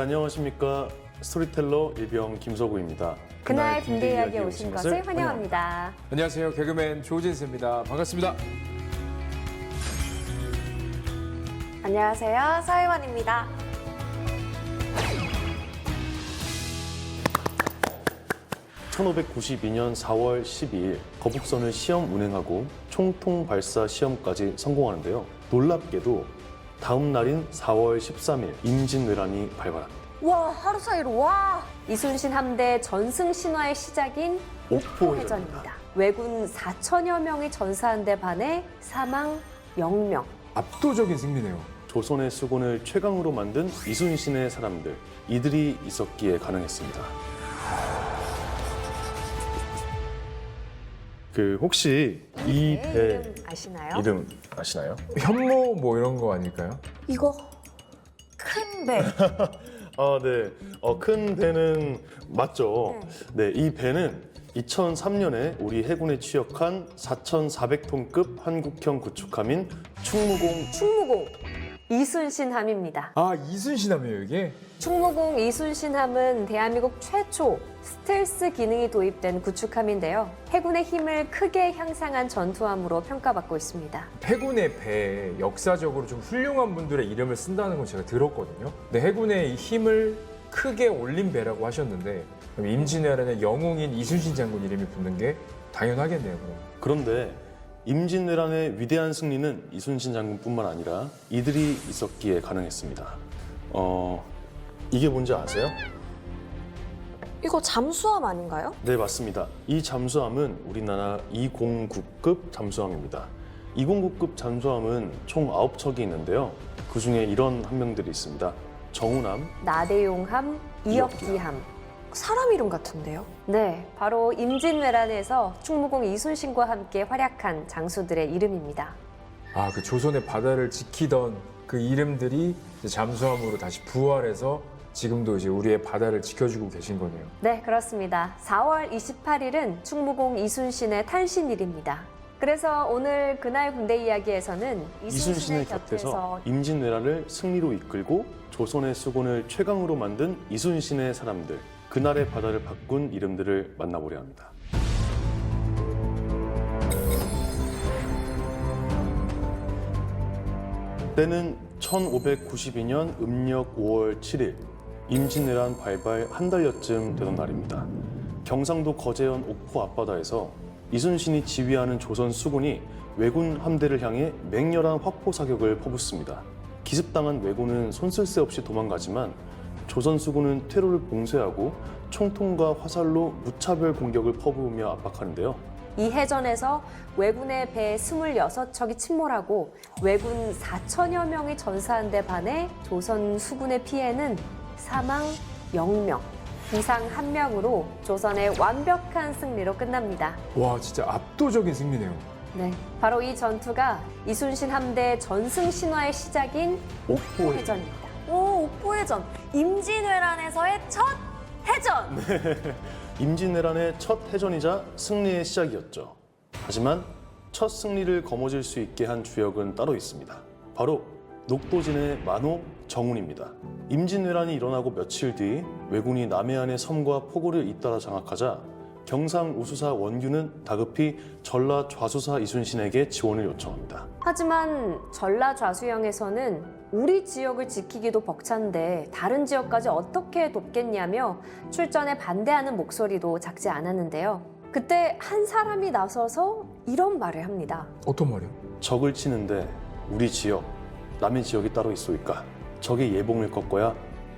안녕하십니까. 스토리텔러 일병 김서구입니다. 그날 군대 이야기에 오신 것을 환영합니다. 안녕하세요. 개그맨 조진수입니다. 반갑습니다. 안녕하세요. 서혜원입니다. (1592년 4월 12일) 거북선을 시험 운행하고 총통 발사 시험까지 성공하는데요. 놀랍게도 다음 날인 4월 13일 임진왜란이 발발합니다. 와, 하루 사이로 와! 이순신 함대 전승 신화의 시작인 옥포해전입니다. 왜군 4천여 명이 전사한 데 반해 사망 0명. 압도적인 승리네요. 조선의 수군을 최강으로 만든 이순신의 사람들, 이들이 있었기에 가능했습니다. 혹시 이 배 이름 아시나요? 이름 아시나요? 현모 뭐 이런 거 아닐까요? 이거 큰 배. 네. 큰 배는 맞죠. 네, 이 배는 2003년에 우리 해군에 취역한 4,400톤급 한국형 구축함인 충무공. 충무공 이순신함입니다. 아, 이순신함이에요, 이게? 충무공 이순신함은 대한민국 최초 스텔스 기능이 도입된 구축함인데요. 해군의 힘을 크게 향상한 전투함으로 평가받고 있습니다. 해군의 배에 역사적으로 좀 훌륭한 분들의 이름을 쓴다는 건 제가 들었거든요. 근데 해군의 이 힘을 크게 올린 배라고 하셨는데 그럼 임진왜란의 영웅인 이순신 장군 이름이 붙는 게 당연하겠네요, 그럼. 그런데 임진왜란의 위대한 승리는 이순신 장군뿐만 아니라 이들이 있었기에 가능했습니다. 이게 뭔지 아세요? 이거 잠수함 아닌가요? 네, 맞습니다. 이 잠수함은 우리나라 209급 잠수함입니다. 209급 잠수함은 총 9척이 있는데요. 그중에 이런 함명들이 있습니다. 정우남, 나대용함, 이역기함. 사람 이름 같은데요? 네, 바로 임진왜란에서 충무공 이순신과 함께 활약한 장수들의 이름입니다. 아, 그 조선의 바다를 지키던 그 이름들이 이제 잠수함으로 다시 부활해서 지금도 이제 우리의 바다를 지켜주고 계신 거네요. 네, 그렇습니다. 4월 28일은 충무공 이순신의 탄신일입니다. 그래서 오늘 그날 군대 이야기에서는 이순신의 곁에서 임진왜란을 승리로 이끌고 조선의 수군을 최강으로 만든 이순신의 사람들, 그날의 바다를 바꾼 이름들을 만나보려 합니다. 때는 1592년 음력 5월 7일, 임진왜란 발발 한 달여쯤 되던 날입니다. 경상도 거제현 옥포 앞바다에서 이순신이 지휘하는 조선 수군이 왜군 함대를 향해 맹렬한 확포 사격을 퍼붓습니다. 기습당한 왜군은 손쓸 새 없이 도망가지만 조선 수군은 퇴로를 봉쇄하고 총통과 화살로 무차별 공격을 퍼부으며 압박하는데요. 이 해전에서 왜군의 배 26척이 침몰하고 왜군 4천여 명이 전사한 데 반해 조선 수군의 피해는 사망 0명, 부상 1명으로 조선의 완벽한 승리로 끝납니다. 와, 진짜 압도적인 승리네요. 네, 바로 이 전투가 이순신 함대 전승 신화의 시작인 옥포해전입니다. 오, 옥포해전. 임진왜란에서의 첫 해전. 임진왜란의 첫 해전이자 승리의 시작이었죠. 하지만 첫 승리를 거머쥘 수 있게 한 주역은 따로 있습니다. 바로 녹도진의 만호 정운입니다. 임진왜란이 일어나고 며칠 뒤 왜군이 남해안의 섬과 포구를 잇따라 장악하자 경상 우수사 원규는 다급히 전라 좌수사 이순신에게 지원을 요청합니다. 하지만 전라 좌수영에서는 우리 지역을 지키기도 벅찬데 다른 지역까지 어떻게 돕겠냐며 출전에 반대하는 목소리도 작지 않았는데요. 그때 한 사람이 나서서 이런 말을 합니다. 어떤 말이요? 적을 치는데 우리 지역, 남의 지역이 따로 있소이까? 적의 예봉을 꺾어야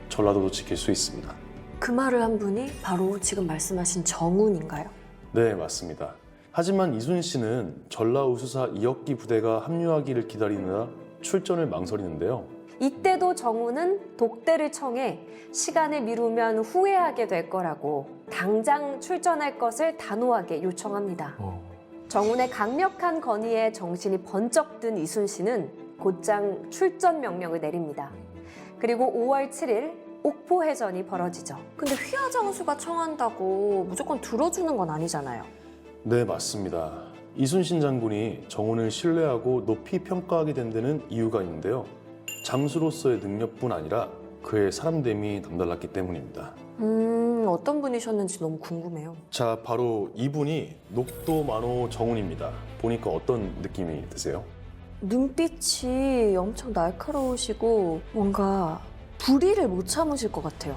전라도도 지킬 수 있습니다. 그 말을 한 분이 바로 지금 말씀하신 정운인가요? 네, 맞습니다. 하지만 이순신은 전라 우수사 이역기 부대가 합류하기를 기다리느라 출전을 망설이는데요. 이때도 정운은 독대를 청해 시간을 미루면 후회하게 될 거라고 당장 출전할 것을 단호하게 요청합니다. 정운의 강력한 건의에 정신이 번쩍 든 이순신은 곧장 출전 명령을 내립니다. 그리고 5월 7일 옥포해전이 벌어지죠. 근데 휘하장수가 청한다고 무조건 들어주는 건 아니잖아요. 네, 맞습니다. 이순신 장군이 정운을 신뢰하고 높이 평가하게 된 데는 이유가 있는데요. 장수로서의 능력뿐 아니라 그의 사람됨이 남달랐기 때문입니다. 어떤 분이셨는지 너무 궁금해요. 자, 바로 이분이 녹도 만호 정운입니다. 보니까 어떤 느낌이 드세요? 눈빛이 엄청 날카로우시고 뭔가 불의를 못 참으실 것 같아요.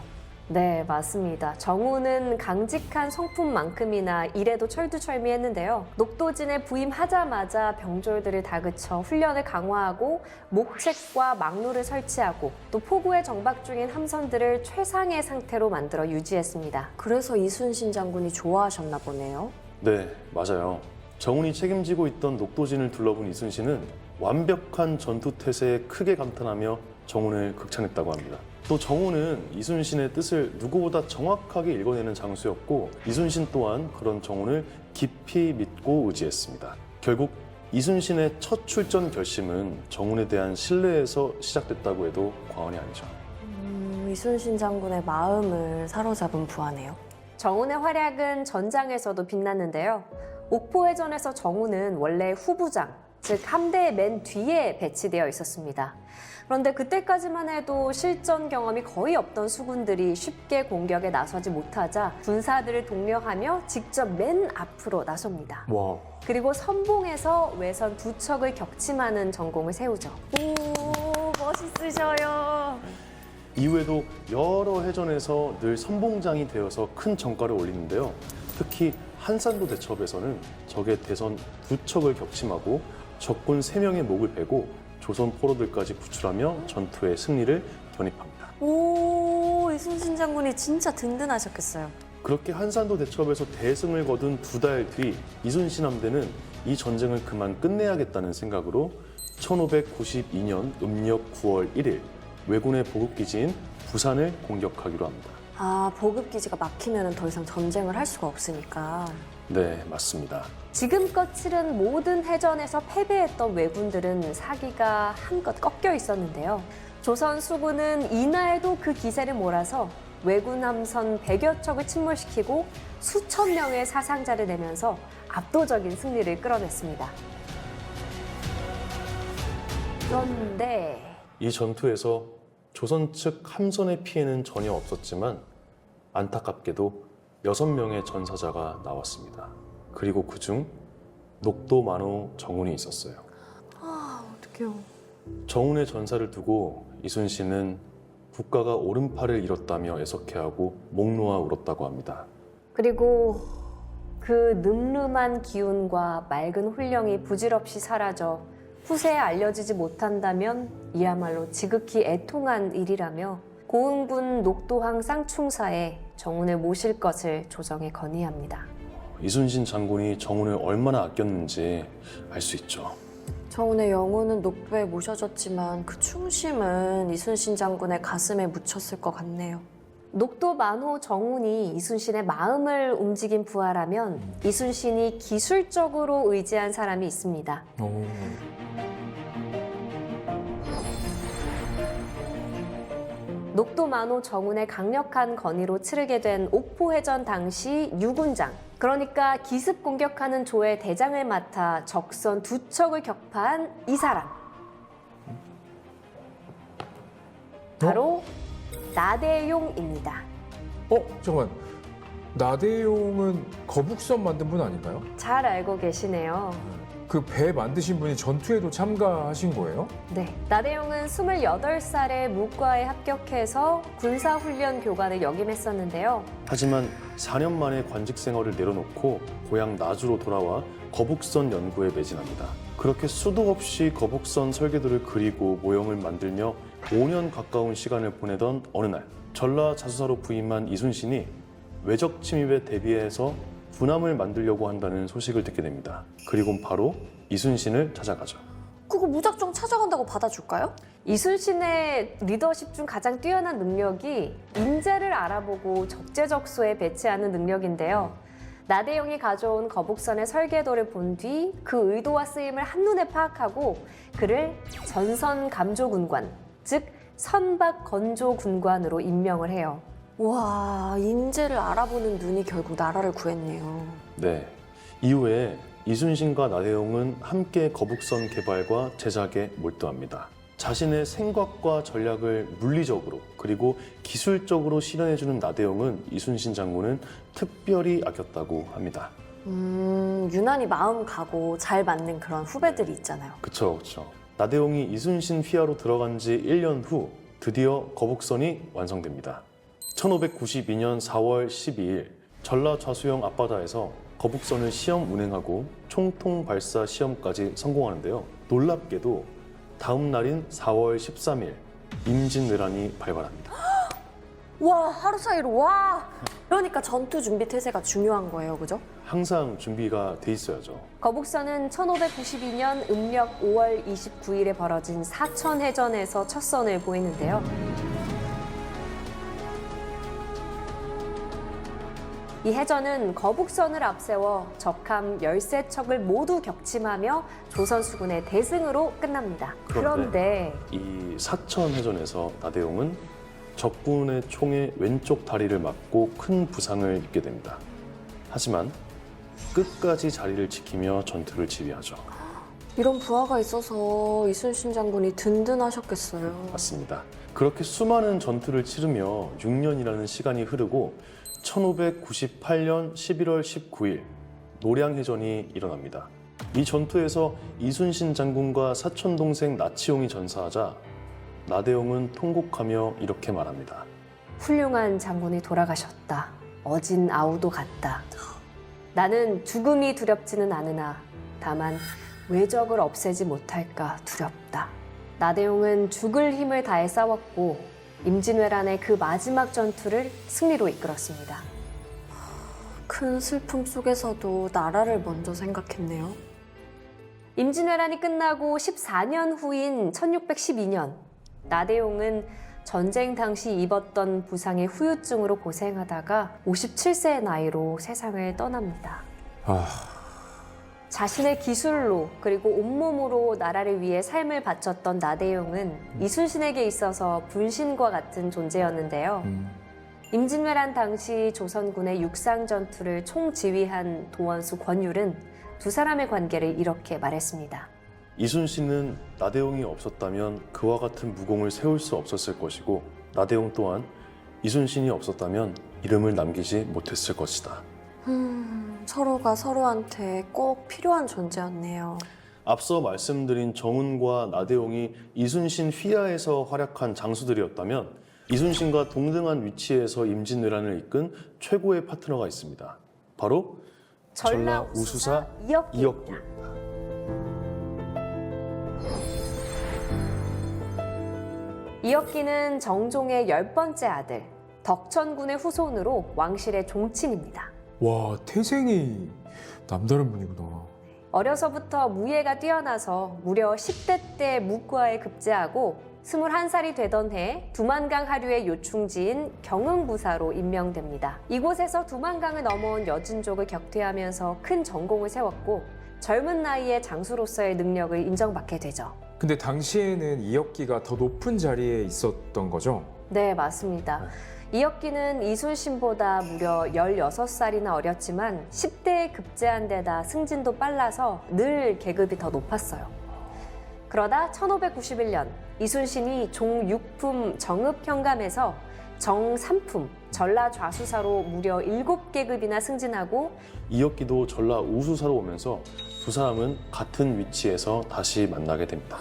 네, 맞습니다. 정우는 강직한 성품만큼이나 일에도 철두철미했는데요. 녹도진에 부임하자마자 병졸들을 다그쳐 훈련을 강화하고 목책과 막루를 설치하고 또 포구에 정박 중인 함선들을 최상의 상태로 만들어 유지했습니다. 그래서 이순신 장군이 좋아하셨나 보네요. 네, 맞아요. 정운이 책임지고 있던 녹도진을 둘러본 이순신은 완벽한 전투태세에 크게 감탄하며 정운을 극찬했다고 합니다. 또 정운은 이순신의 뜻을 누구보다 정확하게 읽어내는 장수였고 이순신 또한 그런 정운을 깊이 믿고 의지했습니다. 결국 이순신의 첫 출전 결심은 정운에 대한 신뢰에서 시작됐다고 해도 과언이 아니죠. 이순신 장군의 마음을 사로잡은 부하네요. 정운의 활약은 전장에서도 빛났는데요. 옥포해전에서 정운은 원래 후부장, 즉 함대의 맨 뒤에 배치되어 있었습니다. 그런데 그때까지만 해도 실전 경험이 거의 없던 수군들이 쉽게 공격에 나서지 못하자 군사들을 독려하며 직접 맨 앞으로 나섭니다. 와. 그리고 선봉에서 외선 두 척을 격침하는 전공을 세우죠. 오, 멋있으셔요. 이후에도 여러 해전에서 늘 선봉장이 되어서 큰 전과를 올리는데요. 특히 한산도 대첩에서는 적의 대선 두 척을 격침하고 적군 3명의 목을 베고 조선 포로들까지 구출하며 전투의 승리를 견입합니다. 오, 이순신 장군이 진짜 든든하셨겠어요. 그렇게 한산도 대첩에서 대승을 거둔 2달 뒤 이순신 함대는 이 전쟁을 그만 끝내야겠다는 생각으로 1592년 음력 9월 1일 왜군의 보급기지인 부산을 공격하기로 합니다. 아, 보급기지가 막히면 더 이상 전쟁을 할 수가 없으니까. 네, 맞습니다. 지금껏 치른 모든 해전에서 패배했던 왜군들은 사기가 한껏 꺾여 있었는데요. 조선 수군은 이날도 그 기세를 몰아서 왜군 함선 100여 척을 침몰시키고 수천 명의 사상자를 내면서 압도적인 승리를 끌어냈습니다. 그런데 이 전투에서 조선 측 함선의 피해는 전혀 없었지만 안타깝게도 6명의 전사자가 나왔습니다. 그리고 그중 녹도 만호 정운이 있었어요. 아, 어떡해요. 정운의 전사를 두고 이순신은 국가가 오른팔을 잃었다며 애석해하고 목 놓아 울었다고 합니다. 그리고 그 늠름한 기운과 맑은 훈령이 부질없이 사라져 후세에 알려지지 못한다면 이야말로 지극히 애통한 일이라며 고흥군 녹도항 쌍충사에 정운을 모실 것을 조정에 건의합니다. 이순신 장군이 정운을 얼마나 아꼈는지 알 수 있죠. 정운의 영혼은 녹도에 모셔졌지만 그 충심은 이순신 장군의 가슴에 묻혔을 것 같네요. 녹도 만호 정운이 이순신의 마음을 움직인 부하라면 이순신이 기술적으로 의지한 사람이 있습니다. 오. 녹도 만호 정운의 강력한 건의로 치르게 된 옥포해전 당시 유군장, 그러니까 기습 공격하는 조의 대장을 맡아 적선 두 척을 격파한 이 사람. 바로 나대용입니다. 잠깐만. 나대용은 거북선 만든 분 아닌가요? 잘 알고 계시네요. 그 배 만드신 분이 전투에도 참가하신 거예요? 네, 나대용은 28살에 무과에 합격해서 군사훈련 교관을 역임했었는데요. 하지만 4년 만에 관직 생활을 내려놓고 고향 나주로 돌아와 거북선 연구에 매진합니다. 그렇게 수도 없이 거북선 설계도를 그리고 모형을 만들며 5년 가까운 시간을 보내던 어느 날 전라자수사로 부임한 이순신이 외적 침입에 대비해서 군함을 만들려고 한다는 소식을 듣게 됩니다. 그리고 바로 이순신을 찾아가죠. 그거 무작정 찾아간다고 받아줄까요? 이순신의 리더십 중 가장 뛰어난 능력이 인재를 알아보고 적재적소에 배치하는 능력인데요. 나대용이 가져온 거북선의 설계도를 본 뒤 그 의도와 쓰임을 한눈에 파악하고 그를 전선감조군관, 즉 선박건조군관으로 임명을 해요. 와, 인재를 알아보는 눈이 결국 나라를 구했네요. 네. 이후에 이순신과 나대용은 함께 거북선 개발과 제작에 몰두합니다. 자신의 생각과 전략을 물리적으로 그리고 기술적으로 실현해주는 나대용은 이순신 장군은 특별히 아꼈다고 합니다. 유난히 마음 가고 잘 맞는 그런 후배들이 있잖아요. 그쵸. 나대용이 이순신 휘하로 들어간 지 1년 후 드디어 거북선이 완성됩니다. 1592년 4월 12일 전라좌수영 앞바다에서 거북선을 시험 운행하고 총통 발사 시험까지 성공하는데요. 놀랍게도 다음 날인 4월 13일 임진왜란이 발발합니다. 와, 하루 사이로 와! 그러니까 전투 준비 태세가 중요한 거예요, 그죠? 항상 준비가 돼 있어야죠. 거북선은 1592년 음력 5월 29일에 벌어진 사천해전에서 첫 선을 보이는데요. 이 해전은 거북선을 앞세워 적함 13척을 모두 격침하며 조선수군의 대승으로 끝납니다. 그런데 이 사천해전에서 나대용은 적군의 총에 왼쪽 다리를 맞고 큰 부상을 입게 됩니다. 하지만 끝까지 자리를 지키며 전투를 지휘하죠. 이런 부하가 있어서 이순신 장군이 든든하셨겠어요. 맞습니다. 그렇게 수많은 전투를 치르며 6년이라는 시간이 흐르고 1598년 11월 19일 노량해전이 일어납니다. 이 전투에서 이순신 장군과 사촌 동생 나치용이 전사하자 나대용은 통곡하며 이렇게 말합니다. 훌륭한 장군이 돌아가셨다. 어진 아우도 같다. 나는 죽음이 두렵지는 않으나 다만 외적을 없애지 못할까 두렵다. 나대용은 죽을 힘을 다해 싸웠고 임진왜란의 그 마지막 전투를 승리로 이끌었습니다. 큰 슬픔 속에서도 나라를 먼저 생각했네요. 임진왜란이 끝나고 14년 후인 1612년 나대용은 전쟁 당시 입었던 부상의 후유증으로 고생하다가 57세의 나이로 세상을 떠납니다. 자신의 기술로 그리고 온몸으로 나라를 위해 삶을 바쳤던 나대용은 이순신에게 있어서 분신과 같은 존재였는데요. 임진왜란 당시 조선군의 육상 전투를 총지휘한 도원수 권율은 두 사람의 관계를 이렇게 말했습니다. 이순신은 나대용이 없었다면 그와 같은 무공을 세울 수 없었을 것이고 나대용 또한 이순신이 없었다면 이름을 남기지 못했을 것이다. 서로가 서로한테 꼭 필요한 존재였네요. 앞서 말씀드린 정운과 나대용이 이순신 휘하에서 활약한 장수들이었다면 이순신과 동등한 위치에서 임진왜란을 이끈 최고의 파트너가 있습니다. 바로 전라우수사 이혁기입니다. 이혁기는 정종의 10번째 아들, 덕천군의 후손으로 왕실의 종친입니다. 와, 태생이 남다른 분이구나. 어려서부터 무예가 뛰어나서 무려 10대 때 무과에 급제하고 21살이 되던 해 두만강 하류의 요충지인 경흥부사로 임명됩니다. 이곳에서 두만강을 넘어온 여진족을 격퇴하면서 큰 전공을 세웠고 젊은 나이에 장수로서의 능력을 인정받게 되죠. 근데 당시에는 이혁기가 더 높은 자리에 있었던 거죠? 네, 맞습니다. 이혁기는 이순신보다 무려 16살이나 어렸지만 10대에 급제한 데다 승진도 빨라서 늘 계급이 더 높았어요. 그러다 1591년 이순신이 종6품 정읍현감에서 정3품 전라좌수사로 무려 7계급이나 승진하고 이혁기도 전라우수사로 오면서 두 사람은 같은 위치에서 다시 만나게 됩니다.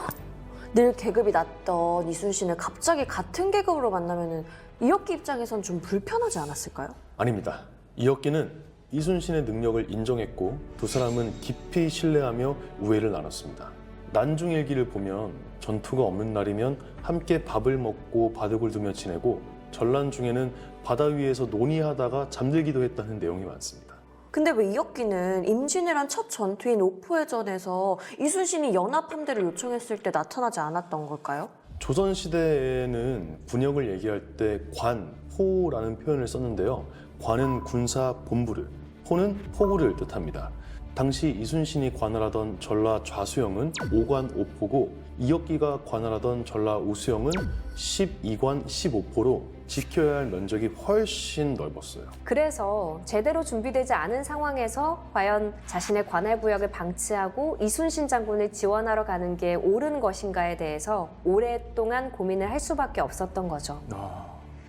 늘 계급이 낮던 이순신을 갑자기 같은 계급으로 만나면 이혁기 입장에선 좀 불편하지 않았을까요? 아닙니다. 이혁기는 이순신의 능력을 인정했고 두 사람은 깊이 신뢰하며 우애를 나눴습니다. 난중일기를 보면 전투가 없는 날이면 함께 밥을 먹고 바둑을 두며 지내고 전란 중에는 바다 위에서 논의하다가 잠들기도 했다는 내용이 많습니다. 근데 왜 이혁기는 임진왜란 첫 전투인 옥포해전에서 이순신이 연합함대를 요청했을 때 나타나지 않았던 걸까요? 조선시대에는 군역을 얘기할 때 관, 호라는 표현을 썼는데요. 관은 군사 본부를, 호는 포구를 뜻합니다. 당시 이순신이 관할하던 전라 좌수영은 5관 5포고 이혁기가 관할하던 전라 우수영은 12관 15포로 지켜야 할 면적이 훨씬 넓었어요. 그래서 제대로 준비되지 않은 상황에서 과연 자신의 관할 구역을 방치하고 이순신 장군을 지원하러 가는 게 옳은 것인가에 대해서 오랫동안 고민을 할 수밖에 없었던 거죠.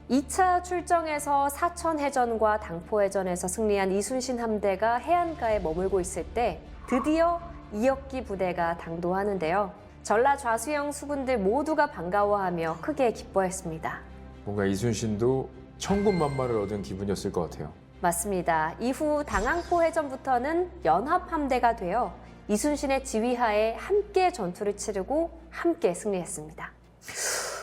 2차 출정에서 사천해전과 당포해전에서 승리한 이순신 함대가 해안가에 머물고 있을 때 드디어 이혁기 부대가 당도하는데요. 전라 좌수영 수군들 모두가 반가워하며 크게 기뻐했습니다. 뭔가 이순신도 천군만마를 얻은 기분이었을 것 같아요. 맞습니다. 이후 당항포해전부터는 연합함대가 되어 이순신의 지휘하에 함께 전투를 치르고 함께 승리했습니다.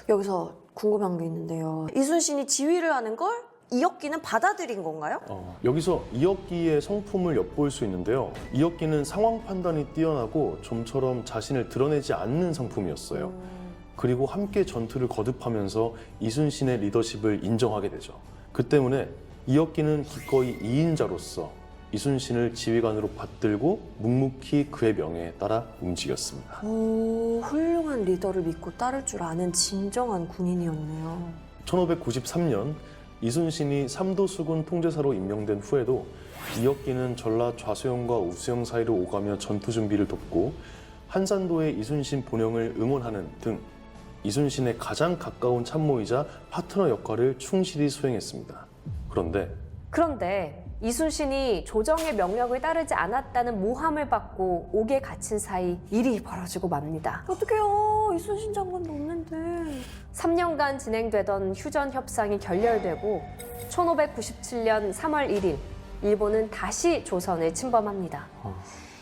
여기서 궁금한 게 있는데요. 이순신이 지휘를 하는 걸 이혁기는 받아들인 건가요? 여기서 이혁기의 성품을 엿볼 수 있는데요. 이혁기는 상황 판단이 뛰어나고 좀처럼 자신을 드러내지 않는 성품이었어요. 그리고 함께 전투를 거듭하면서 이순신의 리더십을 인정하게 되죠. 그 때문에 이혁기는 기꺼이 2인자로서 이순신을 지휘관으로 받들고 묵묵히 그의 명예에 따라 움직였습니다. 오, 훌륭한 리더를 믿고 따를 줄 아는 진정한 군인이었네요. 1593년 이순신이 삼도수군 통제사로 임명된 후에도 이혁기는 전라 좌수영과 우수영 사이를 오가며 전투 준비를 돕고 한산도의 이순신 본영을 응원하는 등 이순신의 가장 가까운 참모이자 파트너 역할을 충실히 수행했습니다. 그런데 이순신이 조정의 명령을 따르지 않았다는 모함을 받고 옥에 갇힌 사이 일이 벌어지고 맙니다. 어떡해요. 이순신 장관도 없는데. 3년간 진행되던 휴전 협상이 결렬되고 1597년 3월 1일 일본은 다시 조선을 침범합니다.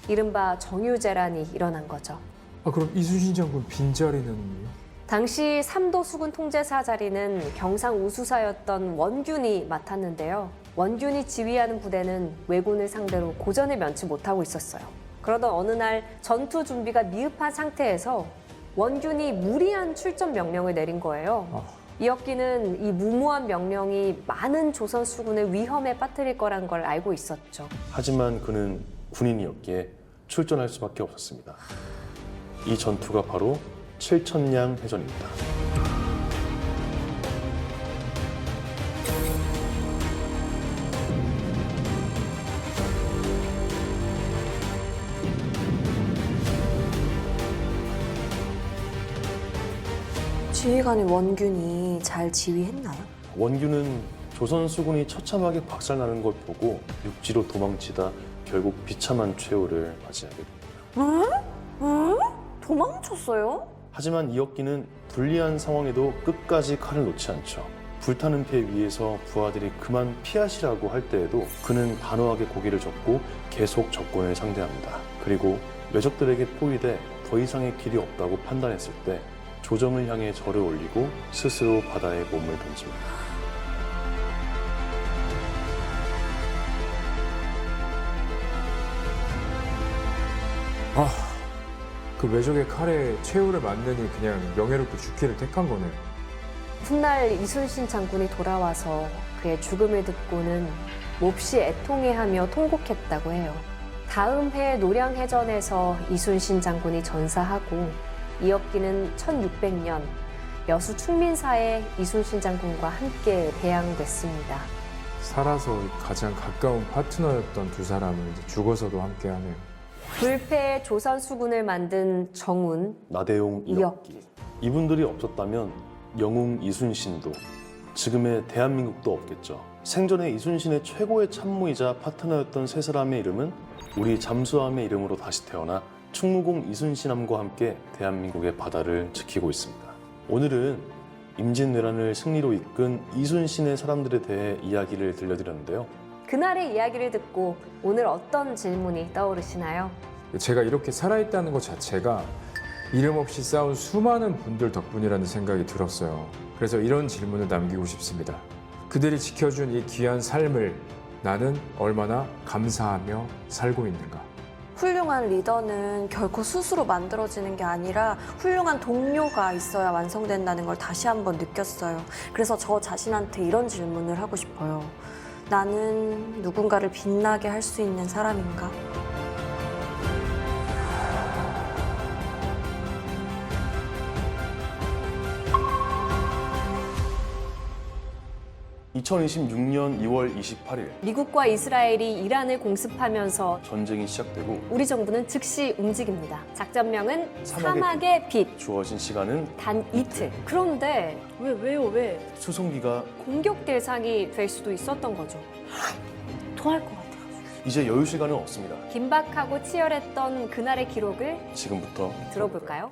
이른바 정유재란이 일어난 거죠. 그럼 이순신 장군 빈자리는? 당시 삼도 수군 통제사 자리는 경상 우수사였던 원균이 맡았는데요. 원균이 지휘하는 부대는 왜군을 상대로 고전을 면치 못하고 있었어요. 그러던 어느 날 전투 준비가 미흡한 상태에서 원균이 무리한 출전 명령을 내린 거예요. 이혁기는 이 무모한 명령이 많은 조선 수군을 위험에 빠뜨릴 거란 걸 알고 있었죠. 하지만 그는 군인이었기에 출전할 수밖에 없었습니다. 이 전투가 바로 칠천량 해전입니다. 지휘관의 원균이 잘 지휘했나요? 원균은 조선 수군이 처참하게 박살나는 걸 보고 육지로 도망치다 결국 비참한 최후를 맞이하게 됩니다. 도망쳤어요? 하지만 이혁기는 불리한 상황에도 끝까지 칼을 놓지 않죠. 불타는 배 위에서 부하들이 그만 피하시라고 할 때에도 그는 단호하게 고개를 젓고 계속 적군을 상대합니다. 그리고 외적들에게 포위돼 더 이상의 길이 없다고 판단했을 때 조정을 향해 절을 올리고 스스로 바다에 몸을 던집니다. 그 외적의 칼에 최후를 맞느니 그냥 명예롭게 죽기를 택한 거네. 훗날 이순신 장군이 돌아와서 그의 죽음을 듣고는 몹시 애통해하며 통곡했다고 해요. 다음 해 노량해전에서 이순신 장군이 전사하고 이혁기는 1600년 여수 충민사에 이순신 장군과 함께 배양됐습니다. 살아서 가장 가까운 파트너였던 두 사람은 이제 죽어서도 함께하네요. 불패의 조선 수군을 만든 정운, 나대용, 이혁기. 이분들이 없었다면 영웅 이순신도 지금의 대한민국도 없겠죠. 생전에 이순신의 최고의 참모이자 파트너였던 세 사람의 이름은 우리 잠수함의 이름으로 다시 태어나 충무공 이순신함과 함께 대한민국의 바다를 지키고 있습니다. 오늘은 임진왜란을 승리로 이끈 이순신의 사람들에 대해 이야기를 들려드렸는데요. 그날의 이야기를 듣고 오늘 어떤 질문이 떠오르시나요? 제가 이렇게 살아있다는 것 자체가 이름 없이 싸운 수많은 분들 덕분이라는 생각이 들었어요. 그래서 이런 질문을 남기고 싶습니다. 그들이 지켜준 이 귀한 삶을 나는 얼마나 감사하며 살고 있는가? 훌륭한 리더는 결코 스스로 만들어지는 게 아니라 훌륭한 동료가 있어야 완성된다는 걸 다시 한번 느꼈어요. 그래서 저 자신한테 이런 질문을 하고 싶어요. 나는 누군가를 빛나게 할 수 있는 사람인가? 2026년 2월 28일 미국과 이스라엘이 이란을 공습하면서 전쟁이 시작되고 우리 정부는 즉시 움직입니다. 작전명은 사막의 사막의 빛. 주어진 시간은 단 이틀. 그런데 왜? 수송기가 공격 대상이 될 수도 있었던 거죠. 토할 것 같아요. 이제 여유 시간은 없습니다. 긴박하고 치열했던 그날의 기록을 지금부터 들어볼까요?